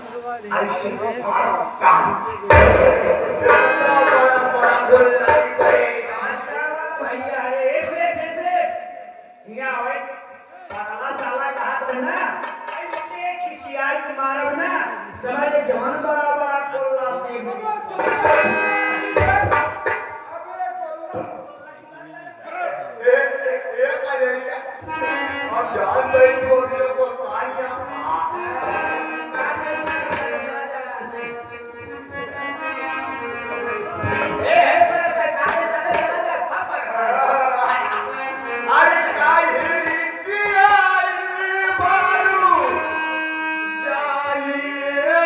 ऐसे कान बड़ा बड़ा बोल लगी करे भैया अरे सेठ हिया होय पागला साला कहत है ना आई मुझे खिसियाई के मारब ना समझ जवान बड़ा बड़ा कोल्ला से एक अजरिया अब जान गई तो अपने को कहानियां अरे काहे रिसियाई बारू जानिए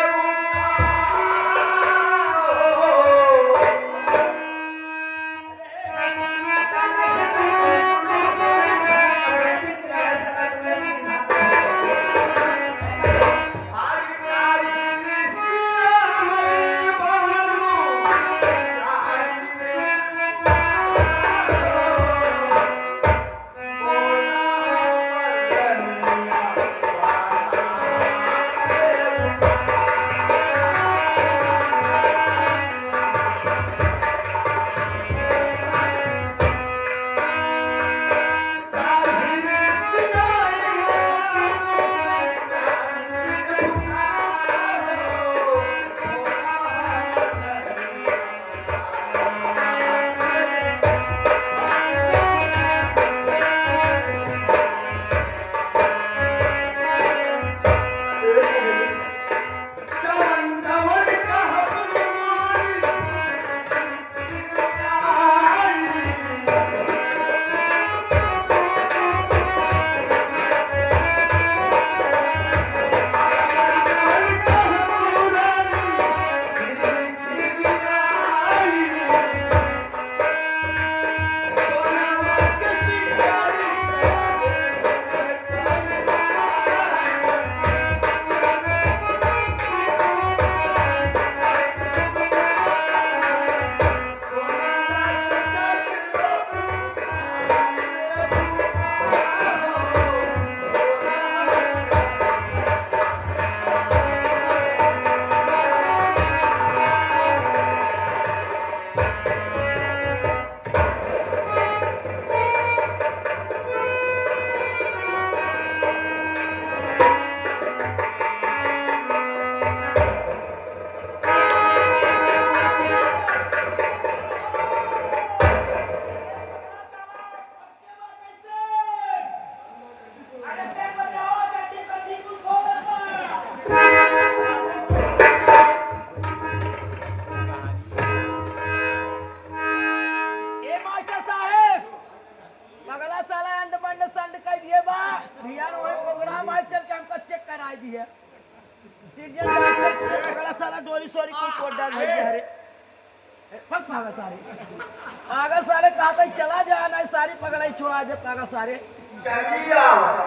पागल सारे कहा चला जा ना सारी पगड़ाई छोड़ा दे पागल सारे चलिया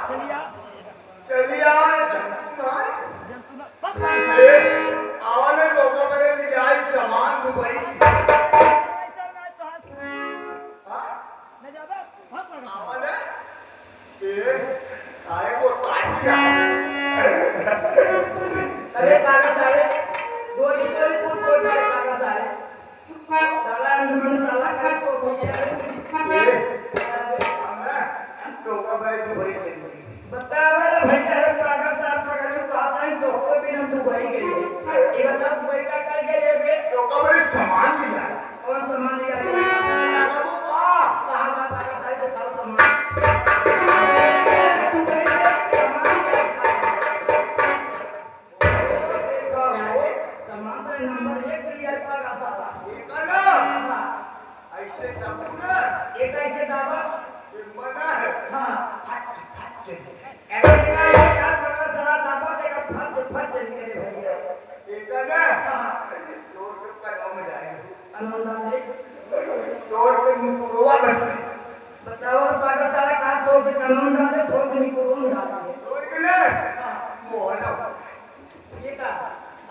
चलिया चलिया जंतु ना पक्का आने तो का मेरे लिए आई सामान दुबई से न ज्यादा पक्का आने आए वो साइकिया अरे पागल सारे दो रिश्ते में कौन कोट जाए पागल सारे साला नून साला का सो हो गया तो का मेरे दुबई चली बता वाला भैया है पागल साहब पकड़ को आता है तो कोई भी हम दुबई गए ये बता दुबई का कर गए बे तो का मेरे सामान लिया और सामान लिया वो कहां बात पागल साहब तो खाओ सामान दुबई से सामान देखो सामान तो नंबर 1 लिया पागल साहब ऐसे दबूना एक ऐसे दावा मना है हां फट फट यार बड़ा सारा दावा देगा फट फट निकले भैया एक ना तोड़ के कदम में जाएगा अनुमान दे तोड़ के मुकुरवा बन बताओ पागल सारा का तोड़ के कानून डाले तोड़ के निकुरुम डाले तोड़ के ना मोहना ये का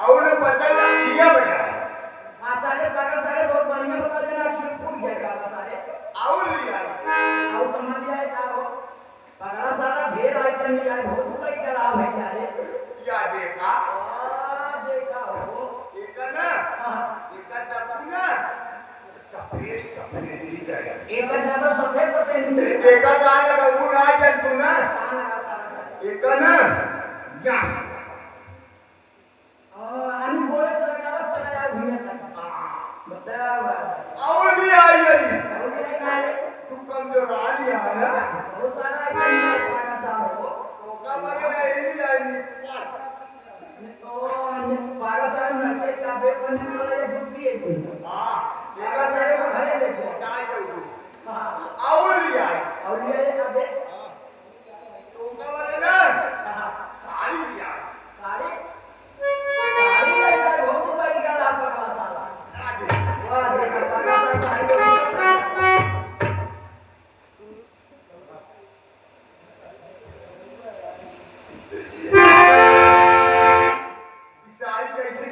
और बच्चा का किया बना सारे पागल सारे बहुत बढ़िया बता देना कि फूट गया पागल सारे और लिया आओ समझ लिया है का हो पागल सारा ढेर आइटम लिया है बहुत ऊपर का लाभ है क्या रे क्या देखा नेत्री करे एक ज्यादा सफेद सफेद एका काय लगा ऊन आ जन तू ना एका ना या आणि बोले सर गावात चला या घुमत बतावा आवली आई आई आवली काय तू कमजोर आली आहे ना हो सारा काय पागाचा हो तो का बरे आईली आई तो आणि पागाचा म्हणते का बे पण मला दुखी येते हां एका सारे घरे देखो काय जाऊ हां आवली आई आवली का बे तो का बरे ना साड़ी भी आई साड़ी साड़ी नहीं है बहुत भाई का पकड़ा साला वाह देखा पागाचा साड़ी साड़ी कैसे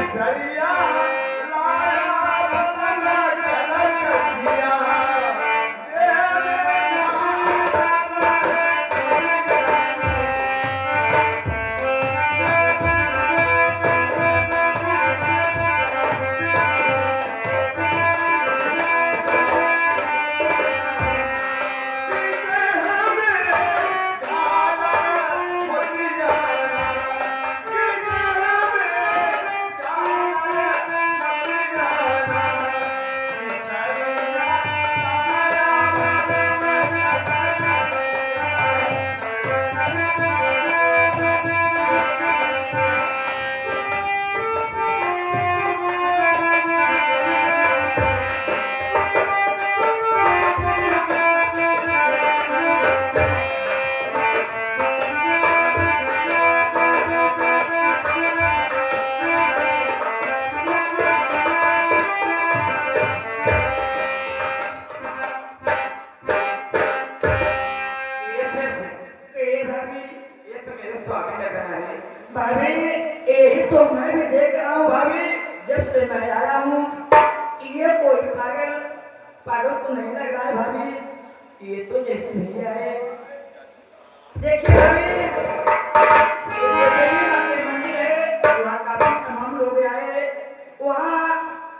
सरिया लाया बलना कलक दिया भाभी यही तो मैं भी देख रहा हूँ भाभी जब से मैं आया हूँ ये कोई पागल पागल तो नहीं लग रहा है भाभी ये तो जैसे भैया है देखिए भाभी ये देवी माँ के मंदिर है वहाँ काफी तमाम लोग आए वहाँ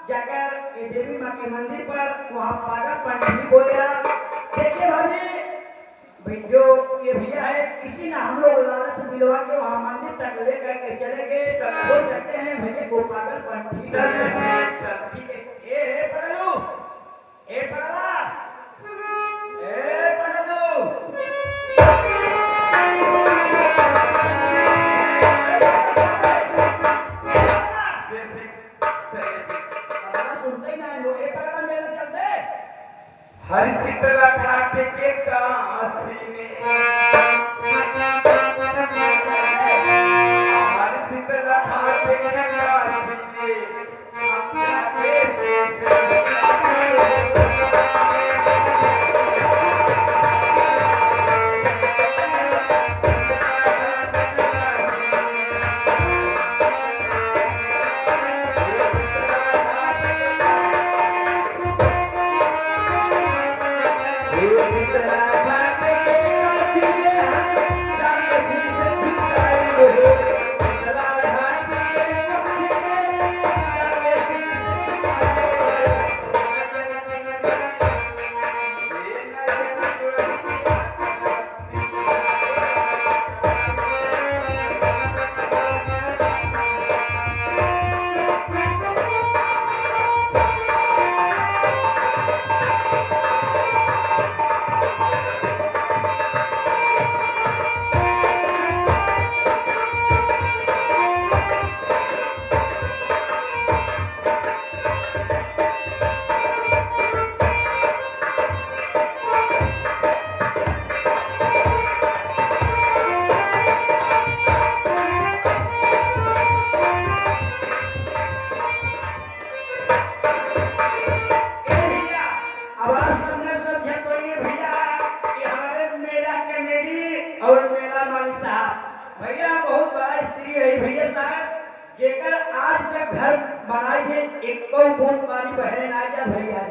जाकर ये देवी माँ के मंदिर पर वहाँ पागल पंडित बोला देखिए भाभी भाई जो ये भैया है किसी ने हम लोग लालच दिलवा के वहाँ मंदिर तक लेकर के चले गए बोल सकते हैं भैया को पागल पंडित ठीक है ए पगलू ए पगला ए पगलू सुनते ही ना लो ए पगला मेला चलते हर शीतला घाट के काशी में हर शीतला घाट के काशी में हम जाके से शीतला घाट के काशी में हम घर बनाई दे एक को बूंद पानी बहने ना जा भैया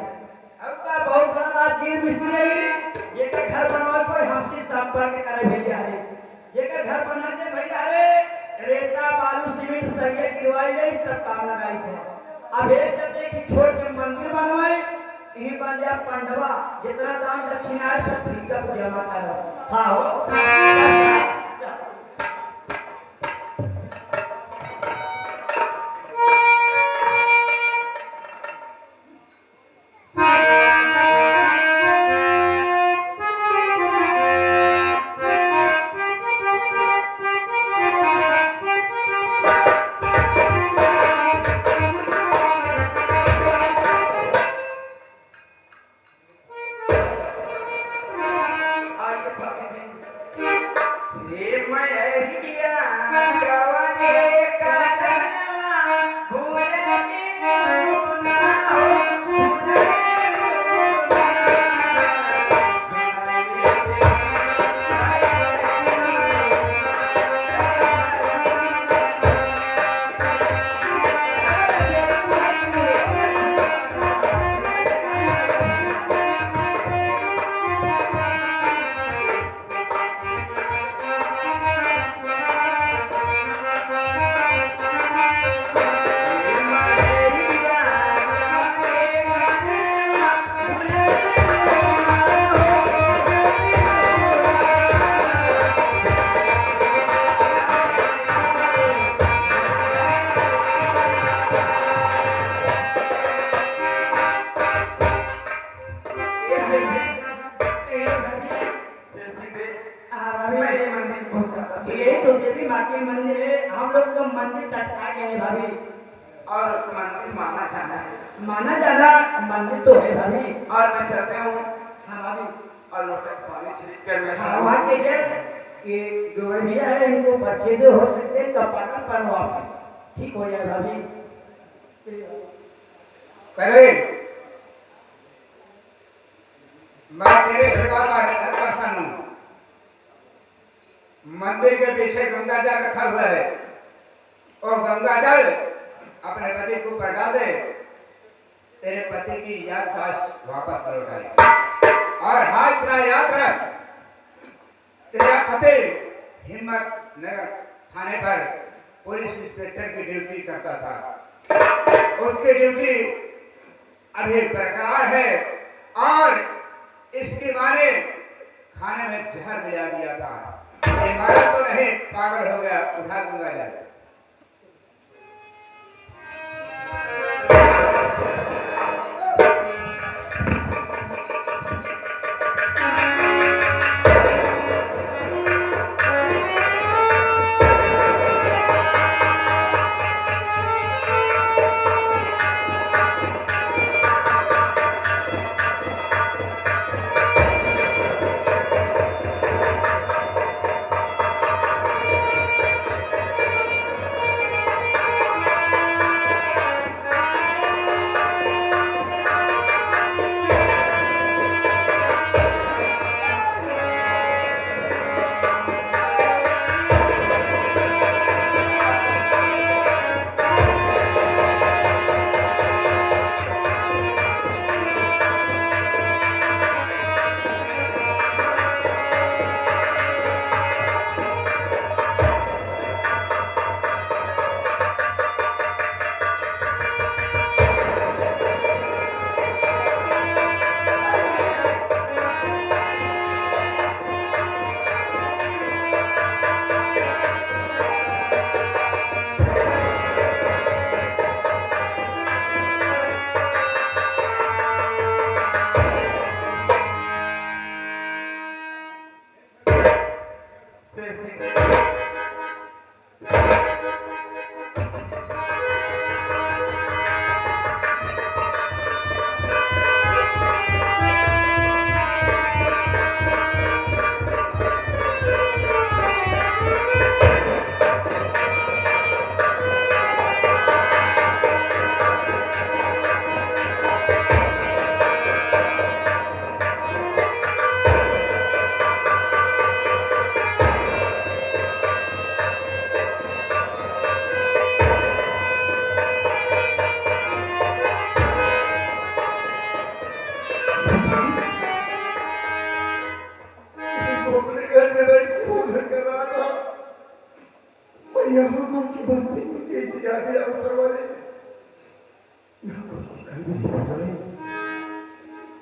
अब का बहुत बड़ा राजगीर मिस्त्री है जेकर घर बनावे कोई हमसे संपर्क करे भैया रे जेकर घर बना दे भैया रे रेता बालू सीमेंट संगे गिरवाई गई तब काम लगाई थे अब एक चलते कि छोट के मंदिर बनवाए यही बन जा पंडवा जितना दान दक्षिणा है सब ठीक है जमा करो हाँ हो यही तो देवी माँ के मंदिर है हम लोग तो मंदिर तक आ गए हैं भाभी और मंदिर माना जाना मंदिर तो है भाभी और मैं चाहता हूँ हाँ भाभी और लोटा पानी छिड़क कर मैं हाँ वहाँ के ये जो भैया है इनको बच्चे जो हो सकते हैं कपाटा पर वापस ठीक हो जाए भाभी करे मैं तेरे सेवा का प्रसन्न हूँ मंदिर के पीछे गंगा जल रखा हुआ है और गंगा जल अपने पति को ऊपर डाल दे तेरे पति की याददाश्त वापस लौटाए और हाथ तेरा याद रख तेरा पति हिम्मत नगर थाने पर पुलिस इंस्पेक्टर की ड्यूटी करता था उसकी ड्यूटी अभी बरकरार है और इसकी मां ने खाने में जहर मिला दिया था ये मारा तो नहीं पागल हो गया उठा दूंगा जाकर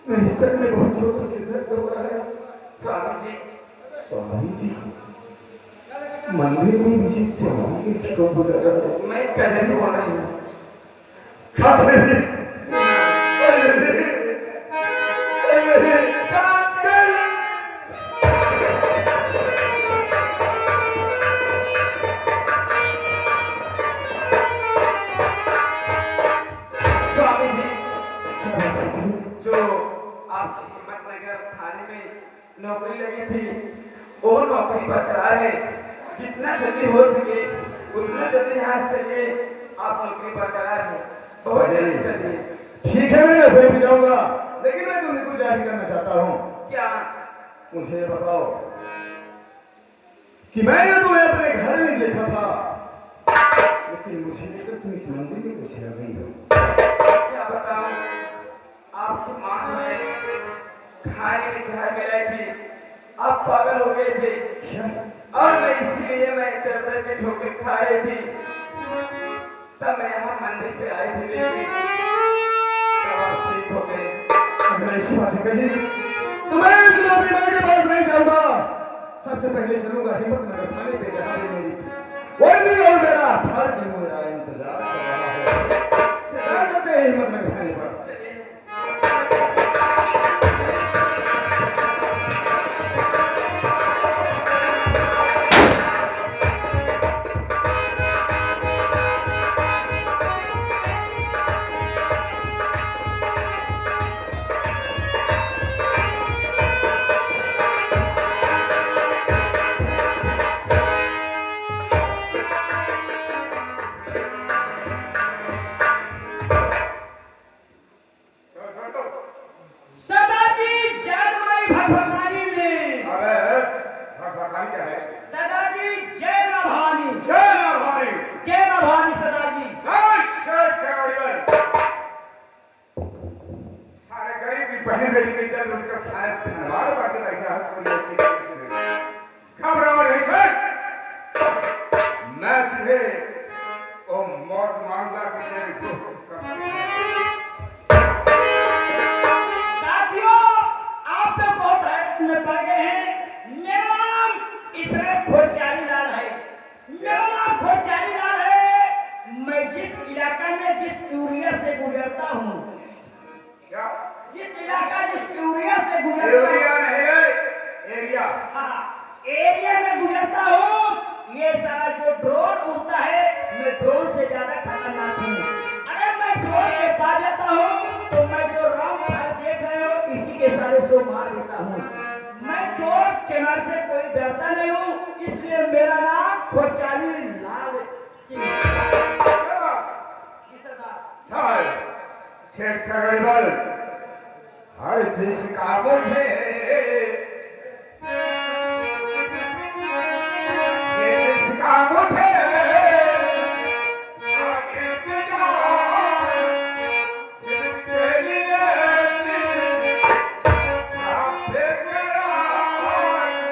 मेरे सर में बहुत जोर से दर्द हो रहा है। स्वामी जी, स्वामी जी, मंदिर में विजय स्वामी के क्यों बुला रहा है? मैं कजरी बोल रही हूँ। खास नहीं। स्वामी जी, जो आपकी हिम्मतनगर थाने में नौकरी लगी थी, वो नौकरी बरकरार है। जितना जल्दी हो सके उतना जल्दी यहाँ से चलिए, आप नौकरी बरकरार है। बहुत जल्दी चलिए। ठीक है, मैं नौकरी भी जाऊंगा, लेकिन मैं तुम्हें कुछ जाहिर करना चाहता हूँ। क्या? मुझे बताओ कि मैंने तुम्हें अपने घर में देखा था, लेकिन मुझे लेकर तुम इस मंदिर में कैसे आ गई हो? क्या बताऊं, आपकी माँ जो है खाने में जहर मिलाई थी, आप पागल हो गए थे। क्या? और मैं इसीलिए मैं दर दर के ठोकर खा रही थी। तब मैं यहाँ मंदिर पे आई थी, लेकिन तब आप ठीक हो गए। अगर ऐसी बातें कही तो मैं इस नौकरी माँ के पास नहीं जाऊंगा। सबसे पहले चलूंगा हिम्मतनगर थाने पे, जहाँ पे मेरी वर्दी और मेरा फर्ज मेरा इंतजार कर रहा है। क्या करते हैं हिम्मतनगर थाने पर? चलिए। सदा की जयमाई भगवतानी में। अबे भगवान क्या है? सदा की जय मां भवानी। जय मां भवानी। जय मां भवानी सदा की। सेठ करोड़ीवन, सारे गरीब की बहन बेटी के जल उठकर सारे धनवान बांट बैठा है। कोई ऐसी घबराओ नहीं सेठ, मैं तुझे ओ मौत मारूंगा कि तेरी रूह साथियों, आप लोग बहुत हैरत में पड़ गए हैं। मेरा नाम इसमें खोचारी लाल है। मेरा नाम खोचारी लाल है। मैं जिस इलाका में जिस एरिया से गुजरता हूँ, क्या? जिस इलाका जिस एरिया से गुजरता एरिया हूँ, नहीं है, एरिया। हाँ, एरिया में गुजरता हूँ, ये सारा जो ड्रोन उड़ता है, मैं ड्रोन से ज्यादा खतरनाक हूँ। अगर मैं ड्रोन के पास जाता हूँ तो मैं जो राउंड घर देख रहे हो इसी के सारे सो मार देता हूँ। मैं चोर चमार से कोई डरता नहीं हूँ, इसलिए मेरा नाम खोचाली लाल सिंह जी सरदार। सेठ करोड़ीवन, हर जिसका मुझे ये जिसका मुझे जिसके लिए आप बेकरार आ गई।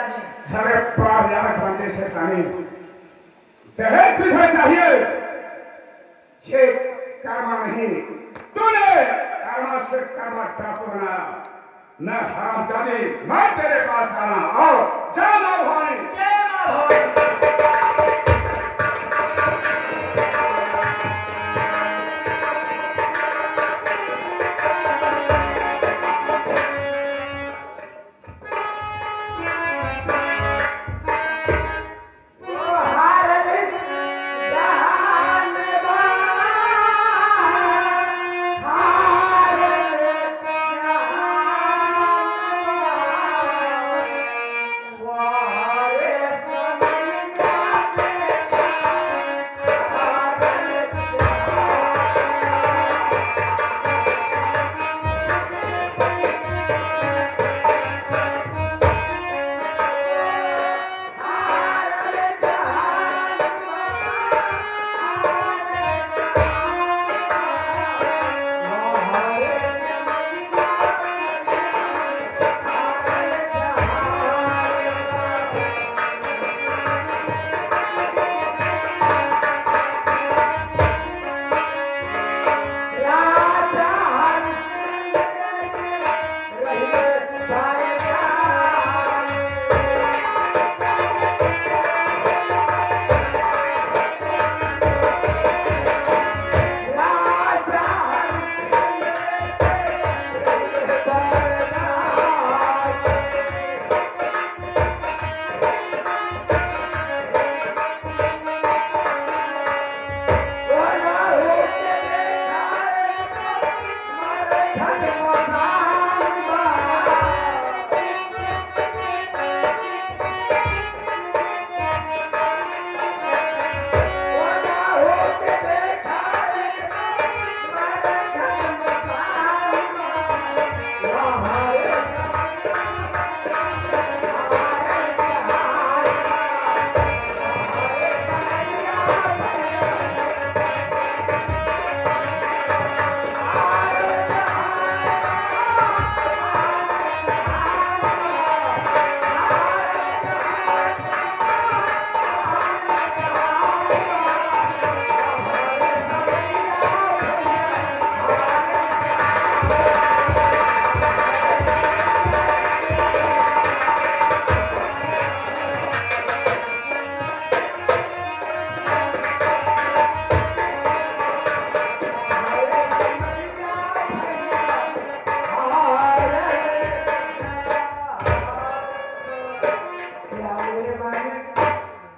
जी अरे पार लाख बंदे से खानी दहेज तुझे चाहिए ये कर्मा नहीं तूने कर्मा से कर्मा डाकू बना मैं हरामजादी मैं तेरे पास आना आओ जा माँ भवानी जय माँ भवानी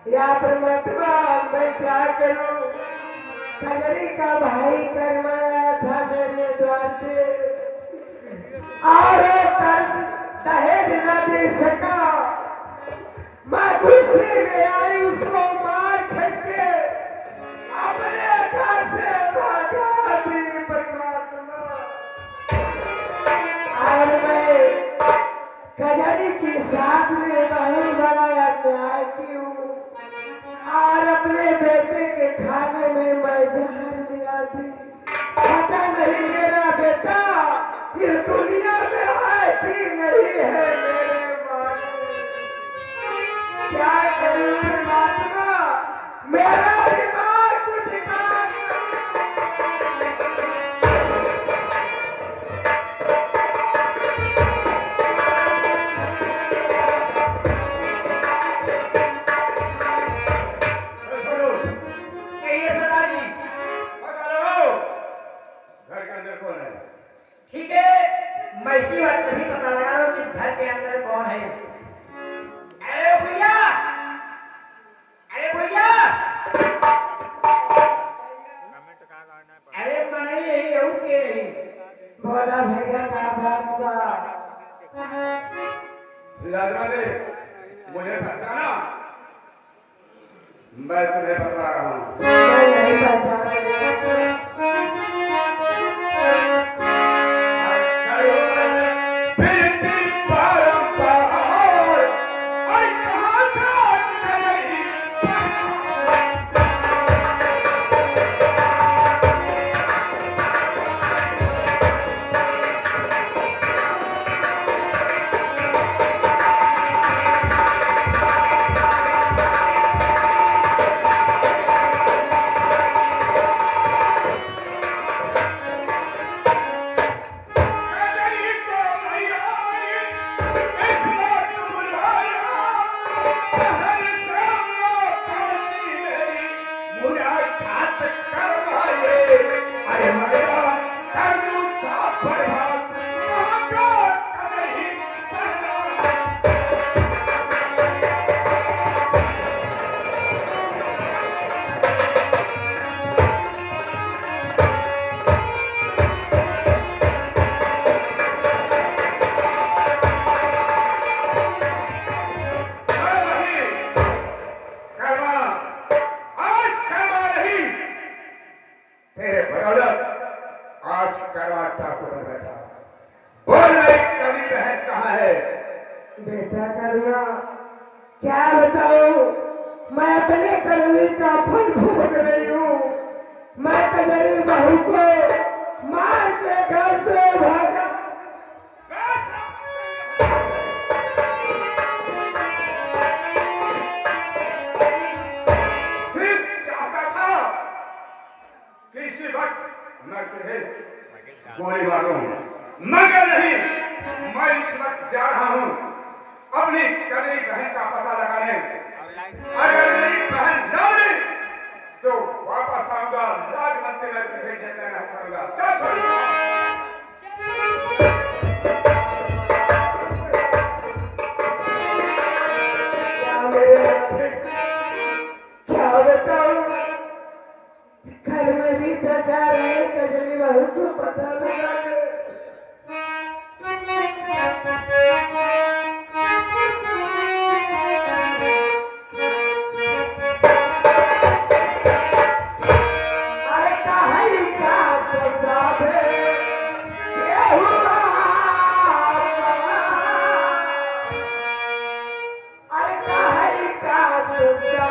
या परमात्मा मैं क्या करूं? खजरी का भाई करवाया था मेरे द्वार पे और कर्ज दहेज न दे सका। मैं गुस्से में आई उसको मार करके अपने घर से भागा दी परमात्मा। और मैं खजरी के साथ में बहुत बड़ा अन्याय की हूँ और अपने बेटे के खाने में मैं जहर मिला दी। पता नहीं मेरा बेटा इस दुनिया में है कि नहीं है मेरे मालिक। क्या करूं परमात्मा, मेरा दिमाग कुछ काम कहिए सरदार जी। घर के अंदर कौन है? ठीक है, मैं इसी बात तभी पता लगा रहा हूँ कि इस घर के अंदर कौन है। अरे भैया, अरे भैया, अरे बनाई यही और के रही। बोला भैया का बात बा। लाजमा दे मुझे पहचाना, मैं तुम्हें बता रहा हूँ। मैं नहीं पहचान रही। घात करवाए अरे मगरा कर दूं का बर्बाद आका कदही पहना तेरे बदौलत आज करवा ठाकुर बैठा बोल मेरी कवि बहन कहाँ है बेटा करुणा क्या बताऊं मैं अपने कर्मी का फल भोग रही हूँ मैं कजरी बहू को मार के घर से भागा सिर्फ चाहता था कि इसी वक्त मैं तुझे गोली मारूं मगर नहीं मैं इस वक्त जा रहा हूं अपनी करी बहन का पता लगाने अगर मेरी बहन न मिली तो वापस आऊंगा लाज बनते मैं तुझे जिंदा नहीं छोड़ूंगा चल छोड़ क्या मेरे नाथ, क्या बताऊं घर में भी जा रहे कजरी बहू को पता लगा के अरे कहीं का पता है ये हुआ अरे कहीं का पता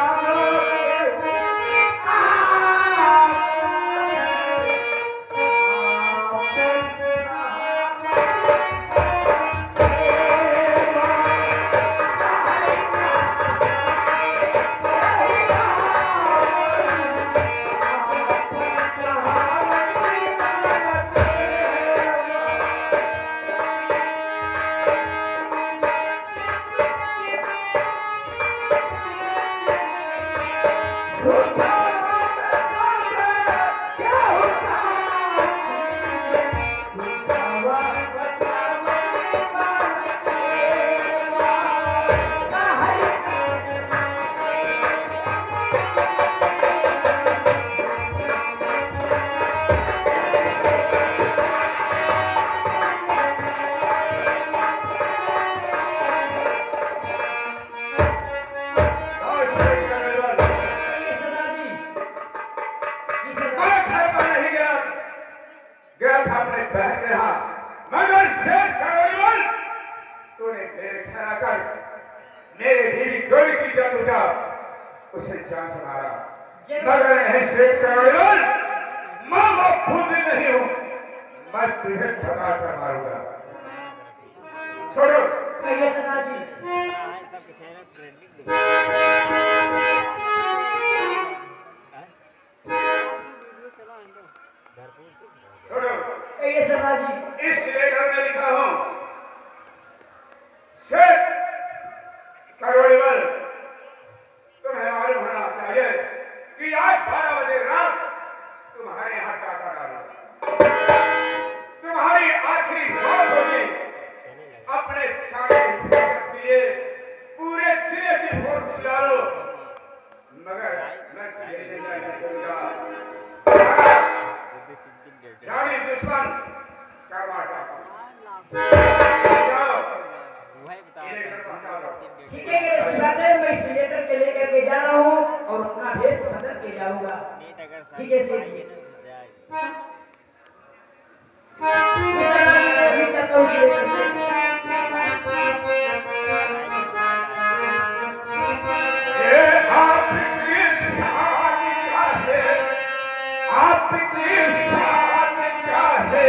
गया था अपने बहन के यहाँ मगर सेठ करोड़ीवाल तूने मेरे घर आकर मेरे बीवी गोली की जद उठा उसे जान से मारा मगर नहीं सेठ करोड़ीवाल माँ बाप बुद्धि नहीं हूँ मैं तुझे ठगा कर मारूंगा छोड़ो कहिए सदा जी छोड़ो कहिए सदा जी इस लेटर में लिखा हूं सेठ करोड़ीवाल तुम्हें मालूम होना चाहिए कि आज 12 बजे रात तुम्हारे यहाँ टाका डालो तुम्हारी आखिरी बात होगी अपने चाटे के लिए पूरे जिले की फोर्स बुला लो मगर मैं तुझे जिंदा नहीं छोड़ूंगा जानी दुश्मन करवा टाका ठीक है मेरे सिवाते मैं इस लेटर के लेकर के जा रहा हूँ और अपना भेष बदल के जाऊंगा ठीक है सेठ जी मैं चाहता हूँ इस लेटर को। आपकी साथ क्या है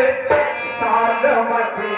सालमती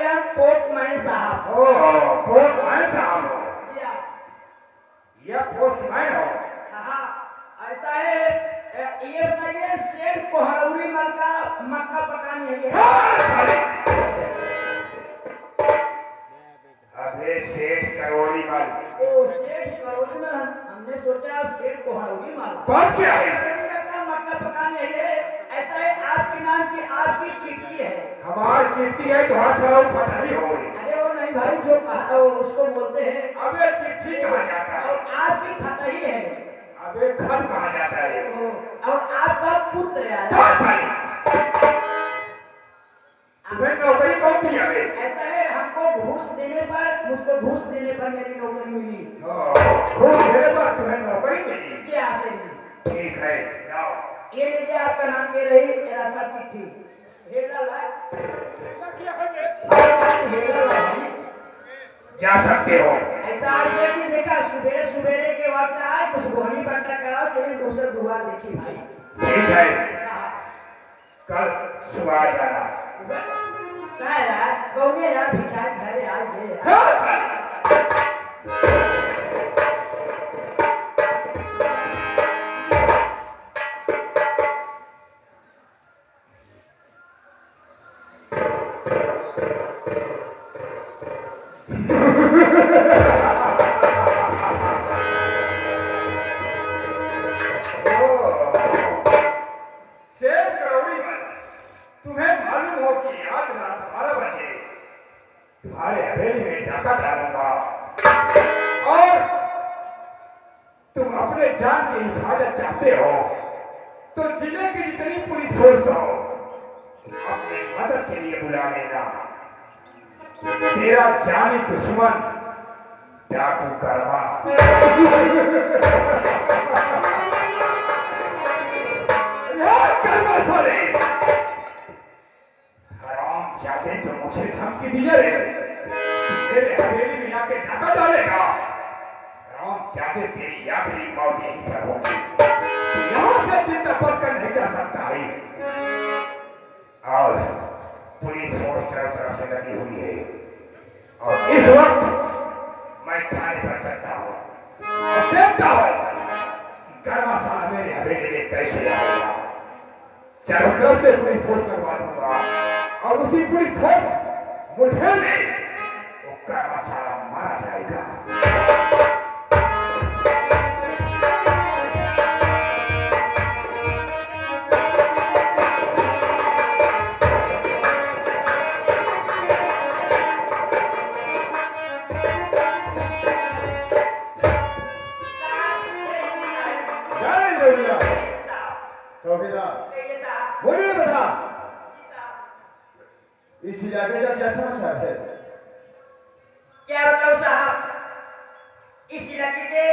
आई एम पोस्टमैन साहब। ओ पोस्टमैन साहब हो, जी हाँ। ये पोस्टमैन हो। हाँ, ऐसा है। ये बताइए सेठ कोहरौरी मल का मक्का पकानी है ये? हाँ, साले। अबे सेठ करोड़ी मल, ओ सेठ कोहरौरी मल, हमने सोचा सेठ कोहरौरी मल। बात क्या है? मक्का पकानी है ये। ऐसा है, आपके नाम की आपकी चिट्ठी है। हमारी चिट्ठी है तो हंसराव फटाई हो। अरे वो नहीं भाई, जो कहा उसको बोलते हैं। अबे चिट्ठी कहा जाता है, और आपकी खाता ही है। अबे खत कहा जाता है। और आपका पुत्र आया। जा साले। तुम्हें नौकरी कौन दी अबे? ऐसा है, हमको घूस देने पर, मुझको घूस देने पर मेरी नौकरी मिली। घूस देने पर तुम्हें नौकरी मिली? क्या से जी? ठीक है, लाओ। ये लीजिए, आपका नाम के रही तेरा सा चिट्ठी। हेला लाए। हेला लाए। जा सकते हो। ऐसा ऐसे कि देखा, सुबह सुबेरे के वक्त आए, कुछ गोहनी पट्टा कराओ, चलिए दूसरा दुआर देखी भाई। ठीक है, कल सुबह जाना। क्या यार, कौने यार भिखारी घरे आ गए। हाँ साले। सेठ करोड़ी मल, तुम्हें मालूम हो कि आज रात 12 बजे तुम्हारे हवेली में डाका डालूंगा और तुम अपने जान की हिफाजत चाहते हो तो जिले की जितनी पुलिस फोर्स हो अपने मदद के लिए बुला लेना। तेरा जानी दुश्मन डाकू कर्मा। कर्मा साले, हराम जाते तो मुझे धमकी दिए रे, मेरे हवेली में आके डाका डालेगा। हराम जाते, तेरी आखिरी मौत यहीं पर होगी। यहाँ से जिंदा बचकर नहीं जा सकता है। और पुलिस फोर्स चारों तरफ से लगी हुई है और इस वक्त मैं थाने पर चलता हूँ और देखता हूँ कि कर्मा साला मेरे हवेली में कैसे आएगा। चारों तरफ से पुलिस फोर्स लगवा दूंगा और उसी पुलिस फोर्स मुठभेड़ में वो कर्मा साला मारा जाएगा। जय जौलिया। चौकीदार, कहिए साहब। मुझे बता, जी साहब। इस इलाके का क्या समाचार है? क्या बताओ साहब, इस इलाके के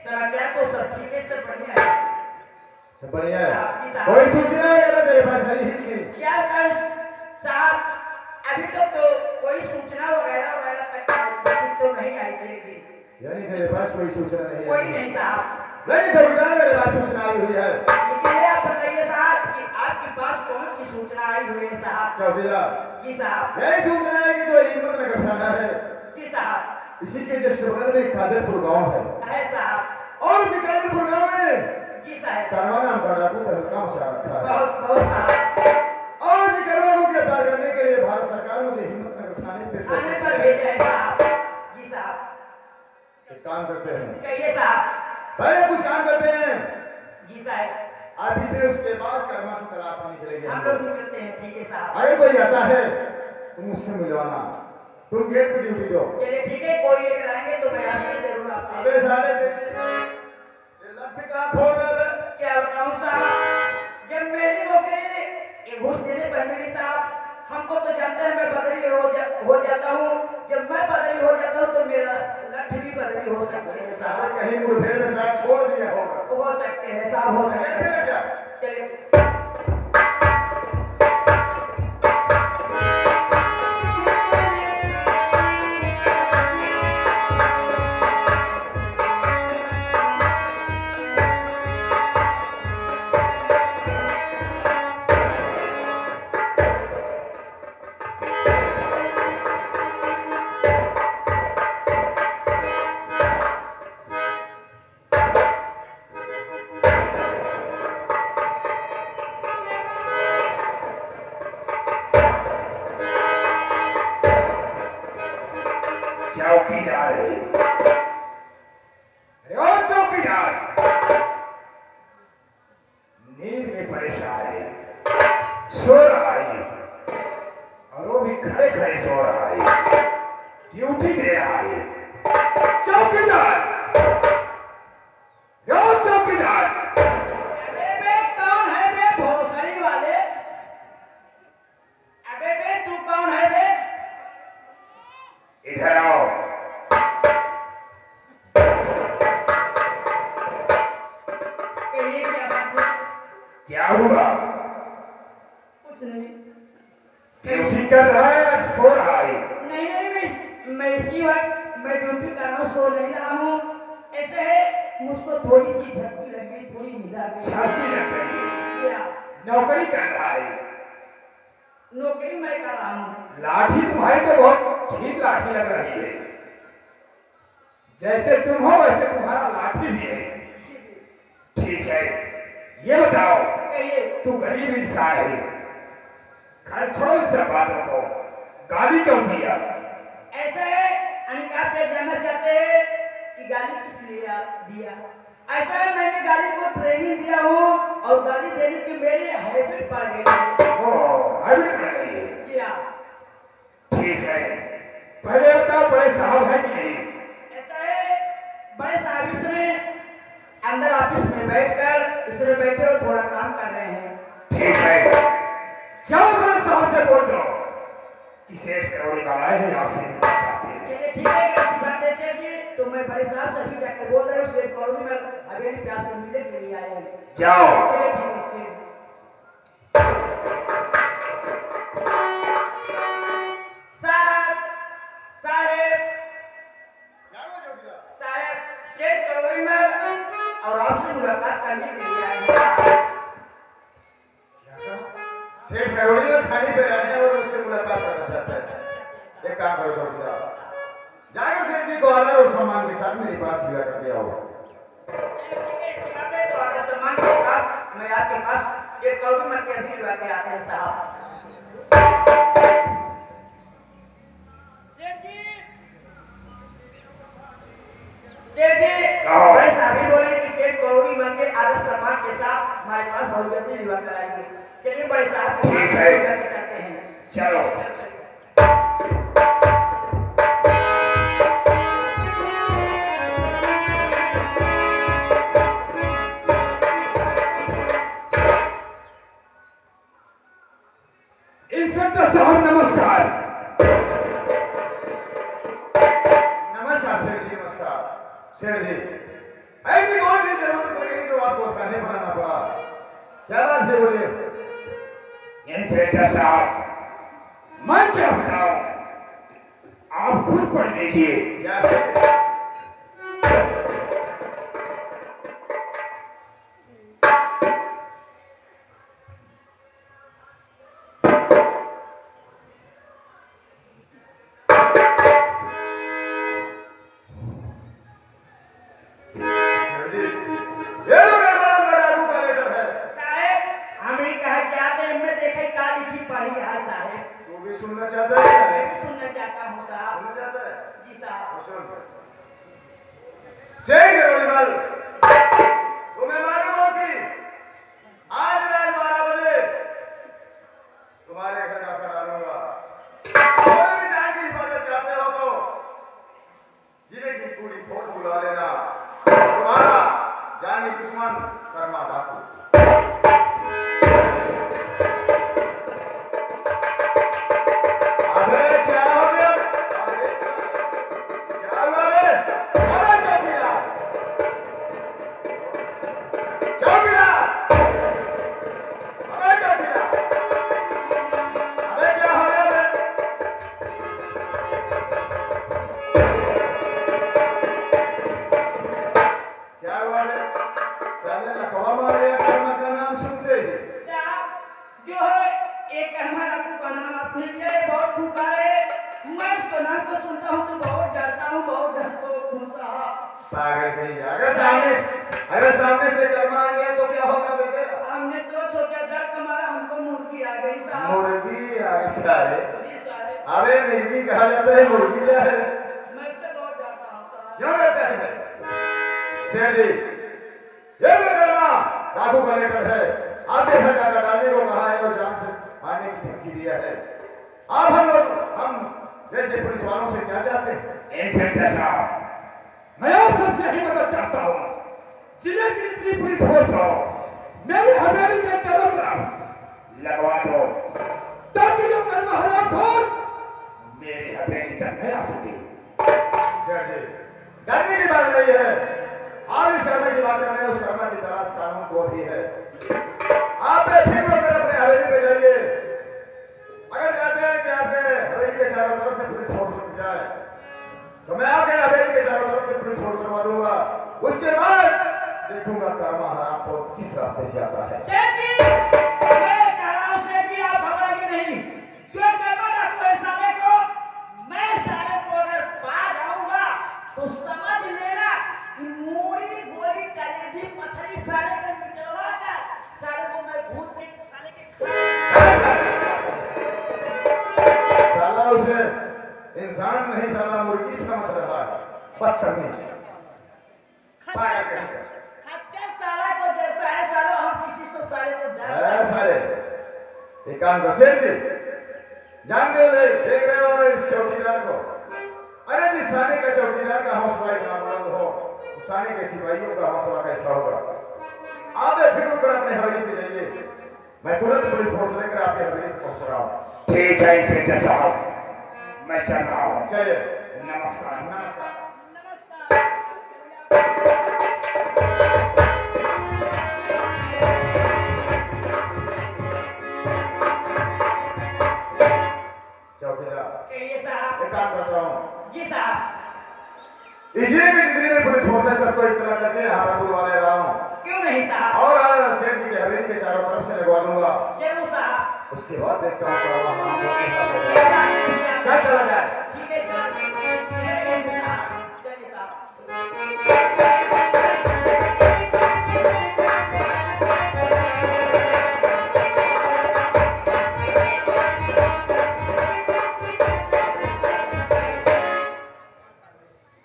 समाचार तो सब ठीक है, सब बढ़िया है। सब बढ़िया है? जी साहब। कोई सूचना वगैरह तेरे पास आई है कि नहीं? क्या बताओ साहब, अभी तक तो कोई सूचना वगैरह तक तो नहीं आई से। यानी तेरे पास कोई सूचना नहीं कोई है? नहीं साहब। नहीं चौकीदार, मेरे पास सूचना आई हुई है। लेकिन ये आप बताइए साहब कि आपके पास कौन सी सूचना आई हुई है साहब? चौकीदार, जी साहब। यही सूचना है कि जो हिम्मत नगर थाना है, जी साहब। इसी के जस्ट बगल में काजलपुर गांव है साहब। और उसी काजलपुर गांव में जी साहब। कर्मा नाम का डाकू तहलका मचा रखा है। बहुत बहुत साहब। और उसी कर्मा को गिरफ्तार करने के लिए भारत सरकार मुझे हिम्मत नगर थाने पे थाने पोस्ट पर किया भेजा है। है साहब। जी साहब। एक काम करते हैं, कहिए साहब। पहले कुछ काम करते हैं, जी साहब। आप इसे उसके बाद कर्मा की तलाश में निकलेंगे। हम लोग निकलते हैं, ठीक है साहब। अगर कोई आता है तो मुझसे मिलवाना, तुम गेट पे ड्यूटी दो। चलिए ठीक है, कोई लेकर आएंगे तो मैं आपसे जरूर आपसे। अबे साले तेरे लत कहाँ खो गया बे? क्या बताऊं साहब, जब मेरी नौकरी ये घूस देने पर मेरी साहब, हमको तो जानता है मैं बदली हो जाता हूँ। जब मैं बदली हो जाता हूँ तो मेरा लठ भी बदली हो सकती है साले साहब। कहीं मुठभेड़ में शायद छोड़ दिया होगा। हो सकते हैं साहब, हो सकते गेट पे हैं। ले जा। चलिए। चौकीदार है। अरे ओ चौकीदार, नींद में परेशान है, सो रहा है, और वो भी खड़े खड़े सो रहा है, ड्यूटी दे रहा है। चौकीदार, यो चौकीदार। अबे बे कौन है बे भोसड़ी वाले? अबे बे तू कौन है बे? इधर आओ। ये क्या बात है? क्या हुआ? कुछ नहीं। ड्यूटी कर रहा है या सो रहा है? नहीं नहीं, मैं इसी वक्त मैं ड्यूटी कर रहा हूँ, सो नहीं रहा हूँ। ऐसे है मुझको थोड़ी सी झपकी लग गई, थोड़ी नींद आ गई। शादी न करिए, क्या? नौकरी कर रहा है। नौकरी मैं कर रहा हूँ। लाठी तुम्हारी तो बहुत ठीक लाठी लग रही है, जैसे तुम हो वैसे तुम्हारा लाठी भी है। ठीक है, ये बताओ, कहिए। तू गरीब इंसान है, घर छोड़ो इन सब बातों को, गाली क्यों दिया? ऐसा है अनिका पे जानना चाहते हैं कि गाली किस लिए दिया? ऐसा है मैंने गाली को ट्रेनिंग दिया हूँ और गाली देने की मेरी हैबिट पड़ गई है। ओ, हैबिट पड़ गई है। क्या? ठीक है, पहले बताओ बड़े साहब है कि नहीं? ऐसा है बड़े साहब इसमें अंदर ऑफिस में बैठकर इसमें बैठे और थोड़ा काम कर रहे हैं। ठीक है, जाओ बड़े साहब से बोल दो कि सेठ करोड़ी वाला है, आपसे मिलना चाहते हैं। चलिए ठीक है, अच्छी बात है सेठ जी। तो मैं बड़े साहब से भी जाकर बोल रहा हूँ सेठ करोड़ी में हवेली पे आपसे मिलने के लिए आए हैं। जाओ। चलिए ठीक है सेठ जी। साहब साहेब साहेब स्टेट करोड़ी में और आपसे मुलाकात करने के लिए आए हैं। सेठ करोड़ी में खाने पे आए हैं और उससे मुलाकात करना चाहते हैं। एक काम करो चौकीदार, जाकर सेठ जी को आदर और सम्मान के साथ मेरे पास लिया करके आओ। ठीक है, ऐसी बात है तो आदर सम्मान के पास मैं आपके पास स्टेट करोड़ी में के अभी लेके आते हैं साहब। सेठ जी कहो। बड़े साहब ही बोले कि सेठ करोड़ी मन के आदर सम्मान के साथ हमारे पास बहुत जल्दी विवाह कराएंगे। चलिए बड़े साहब को ठीक है। चलते हैं। चलो। इंस्पेक्टर साहब नमस्कार। नमस्कार सेठ जी, नमस्कार। सेठ जी, ऐसी कौन सी जरूरत पड़ गई जो आपको खाने बनाना पड़ा? क्या बात है, बोलिए। इंस्पेक्टर साहब, मैं क्या बताऊं, आप खुद पढ़ लीजिए। क्या है? सेठ जी, ये लो मेरे नाम का डाकू का लेटर है। साहेब हम ही कहा चाहते हैं, मैं देखे का लिखी पढ़ी है साहेब। तू भी सुनना चाहता है क्या? मैं भी सुनना चाहता हूँ साहब। सुनना चाहता है? जी साहब। तो सुन। सेठ करोड़ीमल, तुम्हें मालूम हो कि आज रात 12 बजे तुम्हारे घर डाका डालूंगा। कोई भी जान की हिफाजत चाहते हो तो जिले की पूरी फौज बुला लेना। तुम्हारा जानी दुश्मन कर्मा डाकू। अबे क्या हो गया? अबे साले, क्या हुआ बे? अबे चौकीदार! चौकीदार! अबे चौकीदार! अबे क्या हो गया बे? क्या हुआ बे? साले लकवा मार गया कर्मा का नाम सुनते ही। साहब जो है एक कहना डाकू का नाम आपने लिया है, बहुत पुकारे। मैं उसको नाम को सुनता हूँ तो बहुत डरता हूँ, बहुत डरपोक हूँ साहब। पागल कहीं, अगर सामने से कर्मा आ गया तो क्या होगा बेटे? हमने तो सोचा डर कमारा हमको मुर्गी आ गई साहब। मुर्गी आ गई साले। जी साहब। अबे मुर्गी कहा जाता है, मुर्गी क्या है? मैं क्यों डरते हैं? सेठ जी, ये जो करना राघु का लेटर है, आधे घंटा का डालने को कहा है और जान से मारने की धमकी दिया है। आप हम जैसे पुलिस वालों से क्या चाहते हैं? इंस्पेक्टर साहब, मैं आप सबसे यही मदद चाहता हूँ, जिले की जितनी पुलिस फोर्स हो मेरी हवेली के चारों तरफ लगवा दो, ताकि जो कर्म हराम खोर मेरी हवेली तक नहीं आ सके। सेठ जी, डरने की बात नहीं है। आप इस कर्म की बात कर रहे हैं, उस कर्म की तलाश कानून को भी है। आप बेफिक्र होकर अपने हवेली पे जाइए। अगर चाहते हैं कि आपके हवेली के चारों तरफ से पुलिस फोर्स लग जाए, तो मैं आपके हवेली के चारों तरफ से पुलिस फोर्स करवा दूंगा। उसके बाद देखूंगा कर्मा हराम को किस रास्ते से आता है। सेठ जी, मैं कह रहा हूं सेठ जी, आप घबराइए नहीं। जो कर्मा डाकू है साले को, मैं साले को अगर पा जाऊंगा तो समझ लेना कि मूरी में गोली कलेजी पत्थरी साले को निकलवा कर साले को मैं भूत के साले के साला उसे इंसान नहीं, साला मुर्गी समझ रहा है। बदतमीज पागल कहीं का। खच्चर साला को जैसा है साला, हम किसी से साले को डर है साले। एक काम कर सेठ जी, जानते हो नहीं, देख रहे हो इस चौकीदार को? अरे जिस थाने का चौकीदार का हौसला इतना बुलंद हो, उस थाने के सिपाहियों का हौसला कैसा होगा? आप बेफिक्र कर अपने हवेली पे जाइए। मैं तुरंत पुलिस फोर्स लेकर आपके हवेली पे पहुंच रहा हूँ। ठीक है इंस्पेक्टर साहब, मैं चल रहा हूँ। चलिए। नमस्कार। नमस्कार। चौकीदार, कहिए साहब। एक काम करता हूँ, जी साहब। इस जिले की जितनी भी पुलिस फोर्स है सबको इत्तला करके यहाँ पर बुलवा ले रहा हूँ। क्यों नहीं साहब? और सेठ जी के हवेली के चारों तरफ से लगवा दूंगा। जरूर साहब। उसके बाद देखता हूँ क्या वहाँ हम लोग के साथ इस कैसे- रास्ते से आप- चल चला जाए। ठीक है चलिए साहब, चलिए साहब।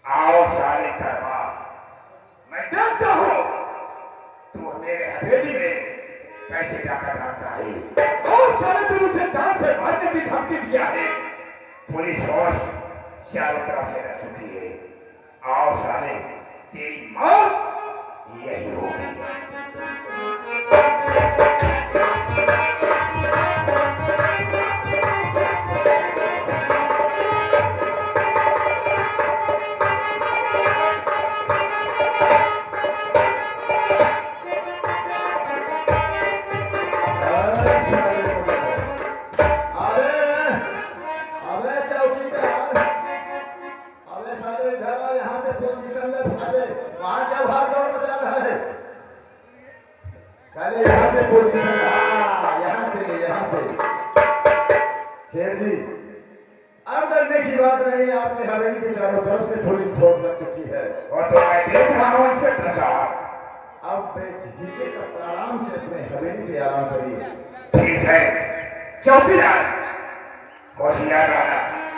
आओ साले कर्मा, मैं देखता हूँ तू मेरे हवेली में कैसे डाका डालता है। और साले तू मुझे जान से मारने की धमकी दिया है। पुलिस फोर्स चारों तरफ से रह चुकी है। आओ साले, तेरी मौत यही होगी। अबे चौकीदार, अबे साले इधर आ, यहाँ से पोजीशन ले साले। वहाँ क्या भाग दौड़ मचा रहा है? साले यहाँ से पोजीशन, हाँ यहाँ से ले, यहाँ से। सेठ जी, अब डरने की बात नहीं है। आपकी हवेली के चारों तरफ से पुलिस फोर्स लग चुकी है। और तो मैं देख रहा हूँ इंस्पेक्टर साहब। अब बेझिझक कर आराम से अपने हवेली पे आराम करिए। ठीक है चौकीदार, होशियार रहना।